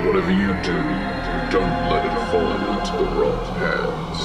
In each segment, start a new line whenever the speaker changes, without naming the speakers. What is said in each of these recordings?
Whatever you do, don't let it fall into the wrong hands.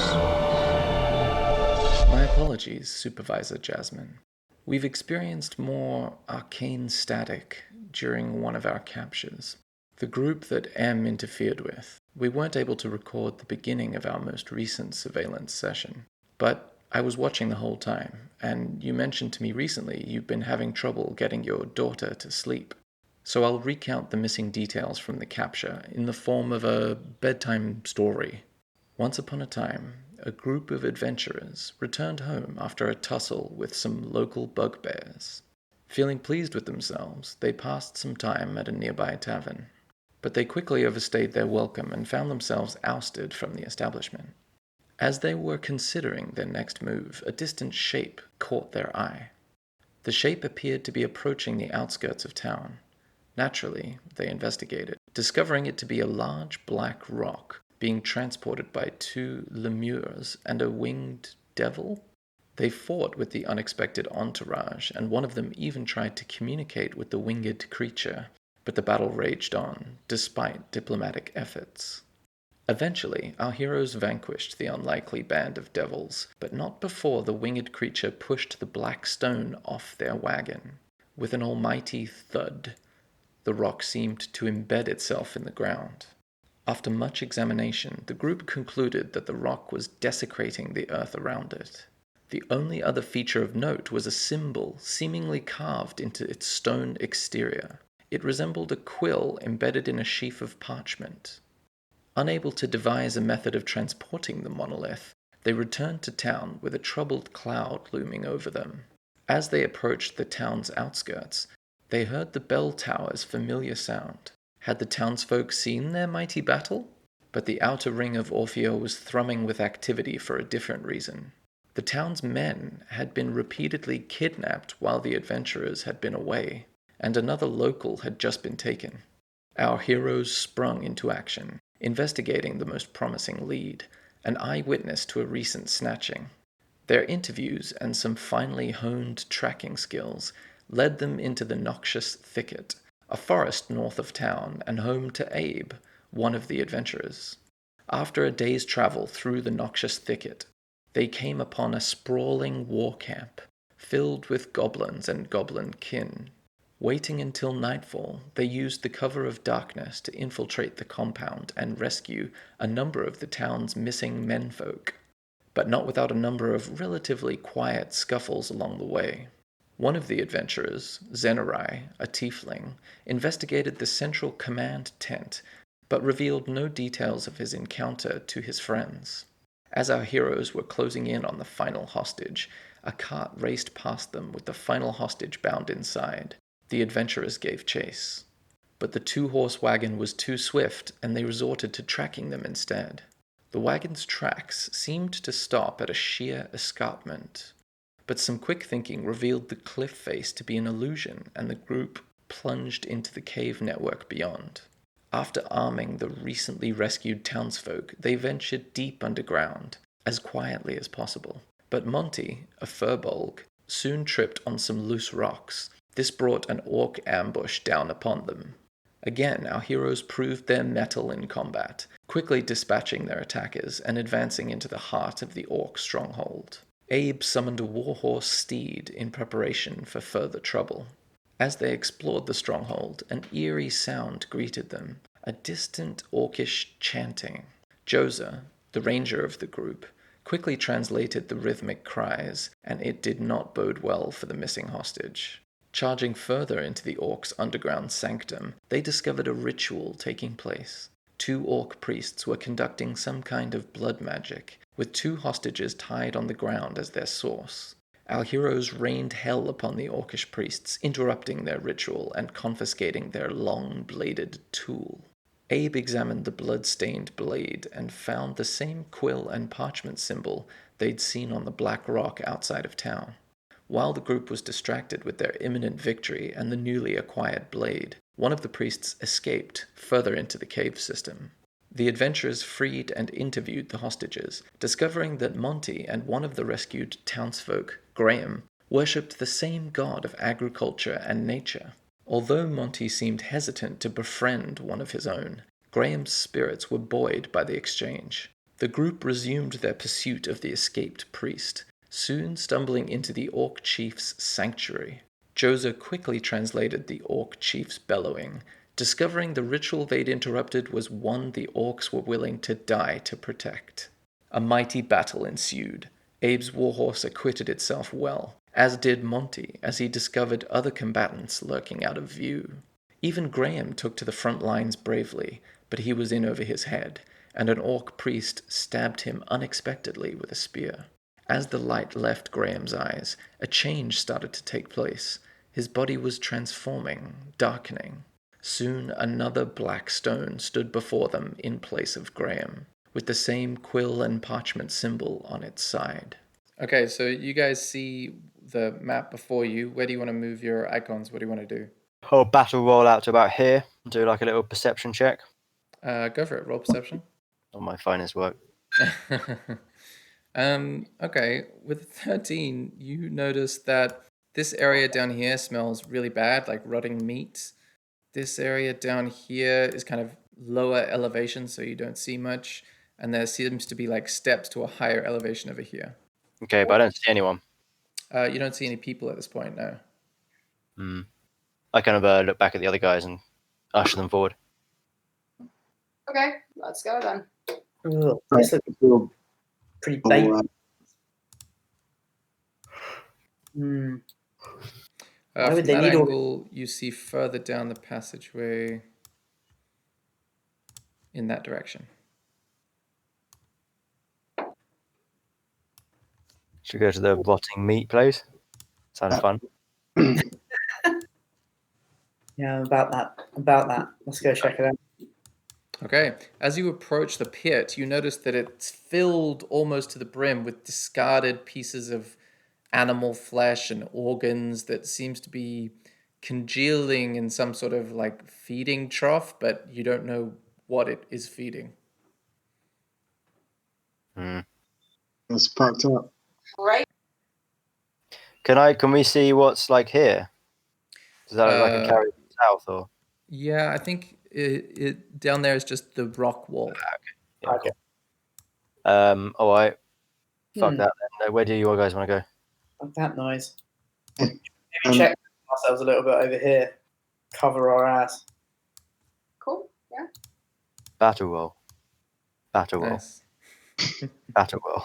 My apologies, Supervisor Jasmine. We've experienced more arcane static during one of our captures. The group that M interfered with, we weren't able to record the beginning of our most recent surveillance session. But I was watching the whole time, and you mentioned to me recently you've been having trouble getting your daughter to sleep. So I'll recount the missing details from the capture in the form of a bedtime story. Once upon a time, a group of adventurers returned home after a tussle with some local bugbears. Feeling pleased with themselves, they passed some time at a nearby tavern. But they quickly overstayed their welcome and found themselves ousted from the establishment. As they were considering their next move, a distant shape caught their eye. The shape appeared to be approaching the outskirts of town. Naturally, they investigated, discovering it to be a large black rock being transported by two lemurs and a winged devil. They fought with the unexpected entourage, and one of them even tried to communicate with the winged creature, but the battle raged on, despite diplomatic efforts. Eventually, our heroes vanquished the unlikely band of devils, but not before the winged creature pushed the black stone off their wagon. With an almighty thud, the rock seemed to embed itself in the ground. After much examination, the group concluded that the rock was desecrating the earth around it. The only other feature of note was a symbol seemingly carved into its stone exterior. It resembled a quill embedded in a sheaf of parchment. Unable to devise a method of transporting the monolith, they returned to town with a troubled cloud looming over them. As they approached the town's outskirts, they heard the bell tower's familiar sound. Had the townsfolk seen their mighty battle? But the outer ring of Orfeo was thrumming with activity for a different reason. The town's men had been repeatedly kidnapped while the adventurers had been away, and another local had just been taken. Our heroes sprung into action, investigating the most promising lead, an eyewitness to a recent snatching. Their interviews and some finely honed tracking skills led them into the noxious thicket, a forest north of town and home to Abe, one of the adventurers. After a day's travel through the noxious thicket, they came upon a sprawling war camp filled with goblins and goblin kin. Waiting until nightfall, they used the cover of darkness to infiltrate the compound and rescue a number of the town's missing menfolk, but not without a number of relatively quiet scuffles along the way. One of the adventurers, Zenurai, a tiefling, investigated the central command tent, but revealed no details of his encounter to his friends. As our heroes were closing in on the final hostage, a cart raced past them with the final hostage bound inside. The adventurers gave chase. But the two-horse wagon was too swift, and they resorted to tracking them instead. The wagon's tracks seemed to stop at a sheer escarpment, but some quick thinking revealed the cliff face to be an illusion, and the group plunged into the cave network beyond. After arming the recently rescued townsfolk, they ventured deep underground, as quietly as possible. But Monty, a furbolg, soon tripped on some loose rocks. This brought an orc ambush down upon them. Again, our heroes proved their mettle in combat, quickly dispatching their attackers and advancing into the heart of the orc stronghold. Abe summoned a warhorse steed in preparation for further trouble. As they explored the stronghold, an eerie sound greeted them, a distant orcish chanting. Joza, the ranger of the group, quickly translated the rhythmic cries, and it did not bode well for the missing hostage. Charging further into the orcs' underground sanctum, they discovered a ritual taking place. Two orc priests were conducting some kind of blood magic, with two hostages tied on the ground as their source. Our heroes rained hell upon the orcish priests, interrupting their ritual and confiscating their long-bladed tool. Abe examined the blood-stained blade and found the same quill and parchment symbol they'd seen on the black rock outside of town. While the group was distracted with their imminent victory and the newly acquired blade, one of the priests escaped further into the cave system. The adventurers freed and interviewed the hostages, discovering that Monty and one of the rescued townsfolk, Graham, worshipped the same god of agriculture and nature. Although Monty seemed hesitant to befriend one of his own, Graham's spirits were buoyed by the exchange. The group resumed their pursuit of the escaped priest, soon stumbling into the Orc chief's sanctuary. Joza quickly translated the Orc chief's bellowing, discovering the ritual they'd interrupted was one the Orcs were willing to die to protect. A mighty battle ensued. Abe's warhorse acquitted itself well, as did Monty as he discovered other combatants lurking out of view. Even Graham took to the front lines bravely, but he was in over his head, and an Orc priest stabbed him unexpectedly with a spear. As the light left Graham's eyes, a change started to take place. His body was transforming, darkening. Soon another black stone stood before them in place of Graham, with the same quill and parchment symbol on its side. Okay, so you guys see the map before you. Where do you want to move your icons? What do you want to do?
I'll battle roll out to about here and do like a little perception check.
Go for it. Roll perception.
On my finest work.
Okay, with 13, you notice that this area down here smells really bad, like rotting meat. This area down here is kind of lower elevation, so you don't see much. And there seems to be like steps to a higher elevation over here.
Okay, but I don't see anyone.
You don't see any people at this point, no.
I kind of look back at the other guys and usher them forward.
Okay, let's go then.
Ugh, this looks pretty bait.
From
would they
that
need all-
angle, you see further down the passageway in that direction.
Should we go to the rotting meat place? Sounds fun.
Yeah, about that. Let's go check it out.
Okay, as you approach the pit, you notice that it's filled almost to the brim with discarded pieces of animal flesh and organs that seems to be congealing in some sort of like feeding trough, but you don't know what it is feeding.
That's packed up.
Right.
Can we see what's like here? Does that look like a carry south or?
Yeah, I think it down there is just the rock wall.
Yeah,
Okay.
Cool. All right. Fuck
Hmm.
that then. Where do you guys want to go?
Fuck that noise.
Um,
Maybe check ourselves a little bit over here. Cover our ass.
Cool. Yeah.
Battle roll. Battle roll.
Nice.
Battle roll.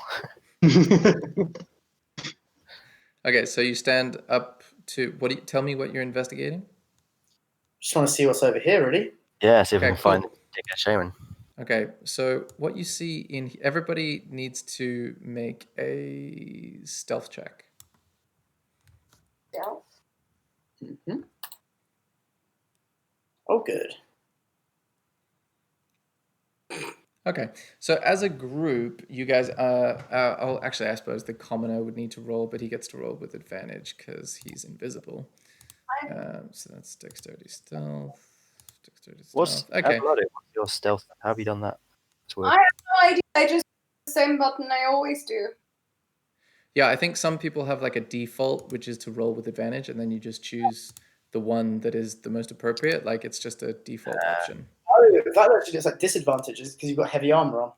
Okay, so you stand up to tell me what you're investigating?
Just want to see what's over here, really.
Yeah, see if we
Okay,
can find
cool.
the dickhead shaman.
Okay, so what you see in everybody needs to make a stealth check.
Yeah.
Mm-hmm. Oh, good.
Okay, so as a group, you guys I suppose the commoner would need to roll, but he gets to roll with advantage because he's invisible. So that's dexterity stealth. Okay.
What's your stealth? How have you done that? It's weird.
I have no idea. I just the same button I always do.
Yeah, I think some people have like a default, which is to roll with advantage, and then you just choose the one that is the most appropriate. Like it's just a default option.
Oh, that actually just like disadvantages because you've got heavy armor on.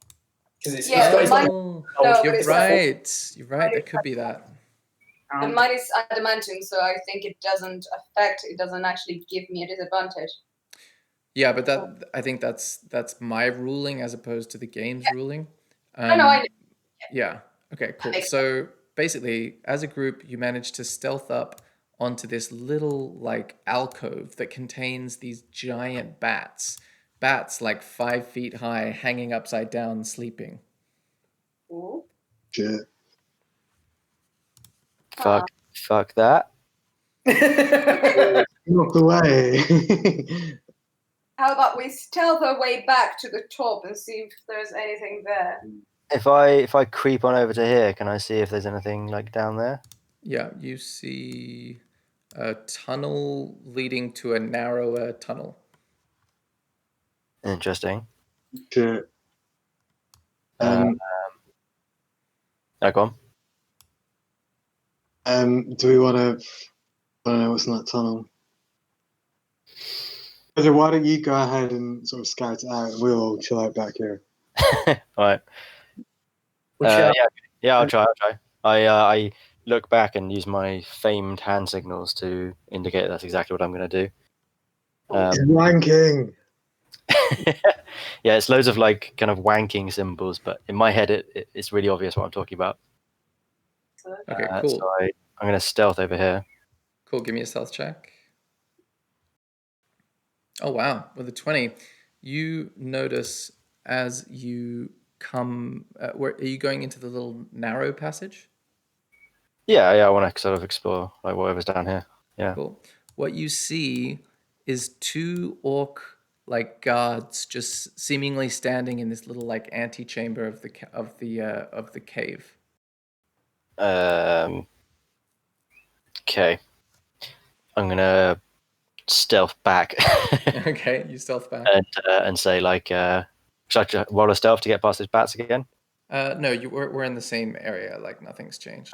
Because it's
Yeah,
got
mine-
Oh,
No,
you're
it's
right. You're right. That could be that.
And mine is adamantine, so I think it doesn't actually give me a disadvantage.
Yeah, but I think that's my ruling as opposed to the game's ruling.
I know.
Yeah. Okay, cool.
makes
So basically, as a group, you manage to stealth up onto this little like alcove that contains these giant bats. Bats like 5 feet high, hanging upside down, sleeping.
Ooh.
Shit.
Fuck that.
Not the way.
How about we stealth our way back to the top and see if there's anything there?
If I creep on over to here, can I see if there's anything like down there?
Yeah, you see a tunnel leading to a narrower tunnel.
Interesting.
Shit.
Go on.
Do we want to? I don't know what's in that tunnel. So why don't you go ahead and sort of scout it out, and we'll all chill out back here.
Right.
Which, uh,
Yeah, I'll try. I look back and use my famed hand signals to indicate that's exactly what I'm going to do.
He's wanking.
Yeah, it's loads of like kind of wanking symbols, but in my head, it's really obvious what I'm talking about.
Okay, cool.
So I'm going to stealth over here.
Cool, give me a stealth check. Oh, wow. With a 20, you notice as you come... are you going into the little narrow passage?
Yeah, I want to sort of explore like whatever's down here. Yeah.
Cool. What you see is two orc like guards just seemingly standing in this little like antechamber of the cave.
Okay. I'm gonna stealth back
Okay, you stealth back.
and say like, should I roll a stealth to get past his bats again?
No, we're in the same area. Like nothing's changed.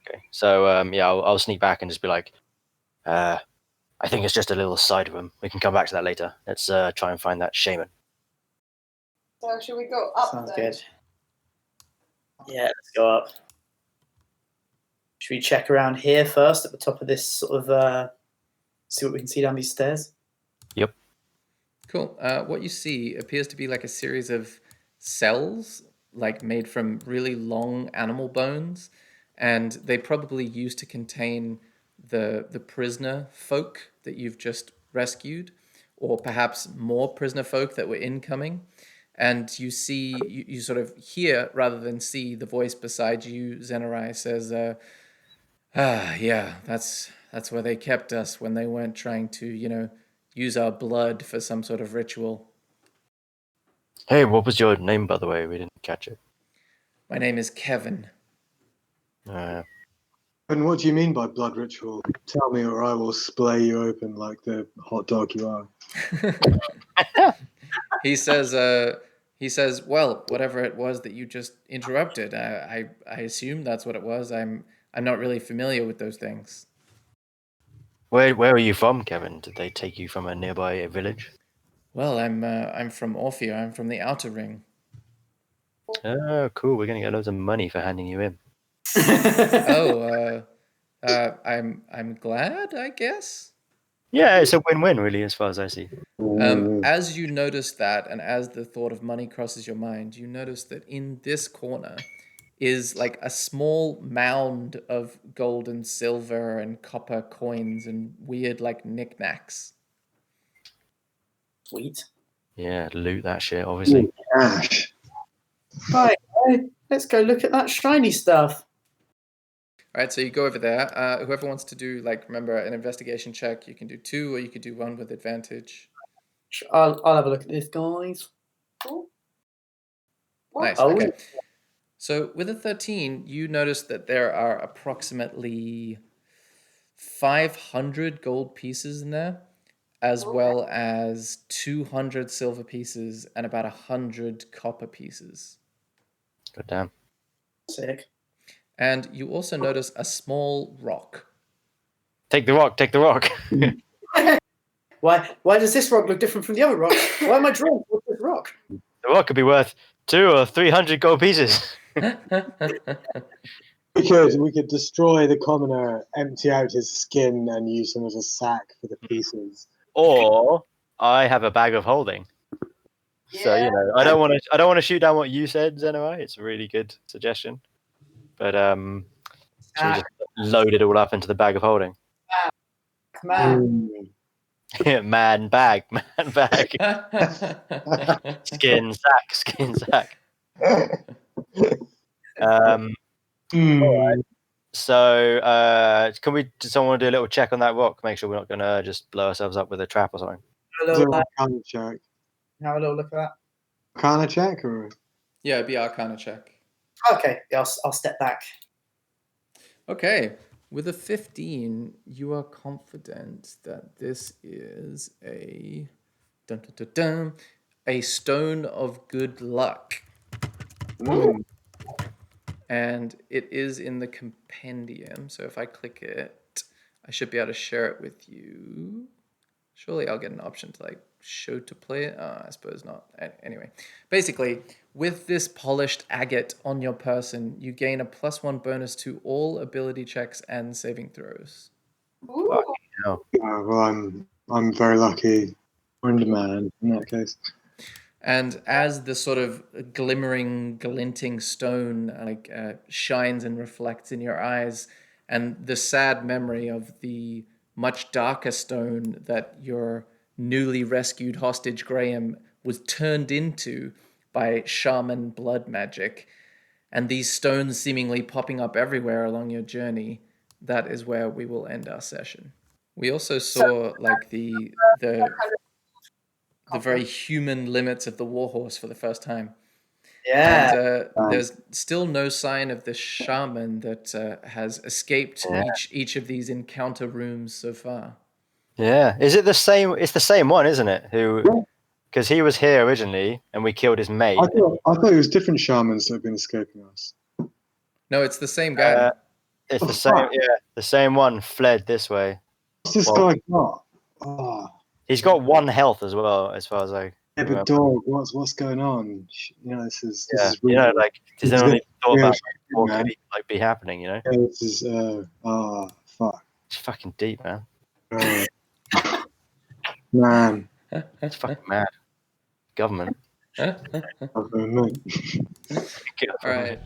Okay. So yeah, I'll sneak back and just be like, I think it's just a little side room. We can come back to that later. Let's try and find that shaman.
So should we go up
sounds
then?
good. Yeah, let's go up. Should we check around here first at the top of this sort of see what we can see down these stairs?
Yep.
Cool. What you see appears to be like a series of cells, like made from really long animal bones, and they probably used to contain the prisoner folk that you've just rescued, or perhaps more prisoner folk that were incoming. And you see, you sort of hear rather than see the voice beside you. Zenarai says, yeah, that's where they kept us when they weren't trying to, use our blood for some sort of ritual.
Hey, what was your name, by the way? We didn't catch it.
My name is Kevin.
And what do you mean by blood ritual? Tell me, or I will splay you open like the hot dog you are.
He says, well, whatever it was that you just interrupted, I assume that's what it was. I'm not really familiar with those things.
Where are you from, Kevin? Did they take you from a nearby village?
Well, I'm from Orphea. I'm from the Outer Ring.
Oh, cool. We're gonna get loads of money for handing you in.
Oh, I'm glad, I guess.
Yeah, it's a win-win, really, as far as I see.
As you notice that, and as the thought of money crosses your mind, you notice that in this corner is like a small mound of gold and silver and copper coins and weird like knickknacks.
Sweet.
Yeah, loot that shit, obviously.
Cash.
Right, let's go look at that shiny stuff.
All right, so you go over there. Whoever wants to do, like, remember, an investigation check, you can do 2 or you could do 1 with advantage.
I'll have a look at this, guys.
Cool.
Nice,
Oh.
okay. So with a 13, you notice that there are approximately 500 gold pieces in there, as well as 200 silver pieces and about 100 copper pieces.
God damn.
Sick.
And you also notice a small rock.
Take the rock, take the rock.
Why does this rock look different from the other rock? Why am I drawn with this rock?
The rock could be worth 200 or 300 gold pieces.
We could destroy the commoner, empty out his skin, and use him as a sack for the pieces.
Or I have a bag of holding. So I don't want to shoot down what you said, Zenarai. It's a really good suggestion. But should we just load it all up into the bag of holding?
Man.
Man bag. Skin sack. Alright. So can someone do a little check on that rock? Make sure we're not gonna just blow ourselves up with a trap or something.
Arcana check.
Have a little look at that.
Arcana check, or
Yeah, it'd be Arcana check.
Okay, yeah, I'll step back.
Okay, with a 15, you are confident that this is a stone of good luck.
Ooh.
And it is in the compendium. So if I click it, I should be able to share it with you. Surely I'll get an option to like show to play it. I suppose not. Anyway, basically, with this polished agate on your person, you gain a +1 bonus to all ability checks and saving throws.
Ooh.
Fucking hell.
Well, I'm very lucky. Wonderman in that case.
And as the sort of glimmering, glinting stone shines and reflects in your eyes, and the sad memory of the much darker stone that your newly rescued hostage Graham was turned into by shaman blood magic, and these stones seemingly popping up everywhere along your journey, that is where we will end our session. We also saw like the very human limits of the warhorse for the first time.
Yeah.
And there's still no sign of the shaman that has escaped each of these encounter rooms so far.
Yeah. Is it the same? It's the same one, isn't it? Because he was here originally, and we killed his mate.
I thought it was different shamans that have been escaping us.
No, it's the same guy.
It's the same. Yeah, the same one fled this way.
What's this guy got? Oh,
He's got 1 health as well, as far as I.
yeah, but dog, what's going on? You know, this is
You know, like, does anyone even thought about what
man.
could like be happening? You know,
Yeah, this is fuck.
it's fucking deep, man.
Man,
It's fucking mad. Government.
I've been
All right.